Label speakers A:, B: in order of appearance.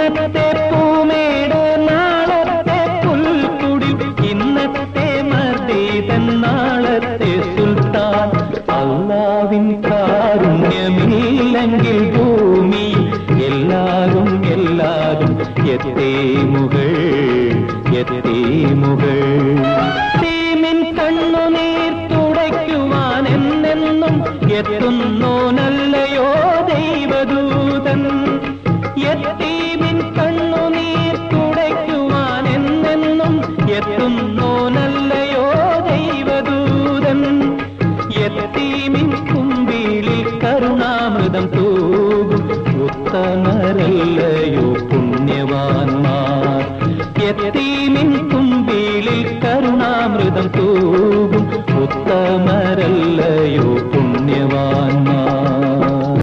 A: ഇന്നത്തെ പൂമേട് നാളത്തെ പുൽക്കുടി ഇന്നത്തെ മർദീതൻ നാളത്തെ സുൽത്താൻ അല്ലാവിൻ കാരുണ്യമില്ലെങ്കിൽ ഭൂമി എല്ലാരും എല്ലാരും യതീമുകൾ യതീമുകൾ തീമിൻ കണ്ണുനീർ തുടയ്ക്കുവാൻ എന്നെന്നും എത്തുന്നോനല്ലയോ ദൈവദൂതൻ യതീമിൻ കണ്ണുനീർ തുടയ്ക്കുവാൻ എന്നെന്നും എത്തുന്നോനല്ലയോ ദൈവദൂതൻ യതീമിൻ കുമ്പിളിൽ കരുണാമൃതം തൂകും ഉത്തമരല്ലയോ പുണ്യവാന്മാർ യതീമിൻ കുമ്പിളിൽ കരുണാമൃതം തൂകും ഉത്തമരല്ലയോ പുണ്യവാന്മാർ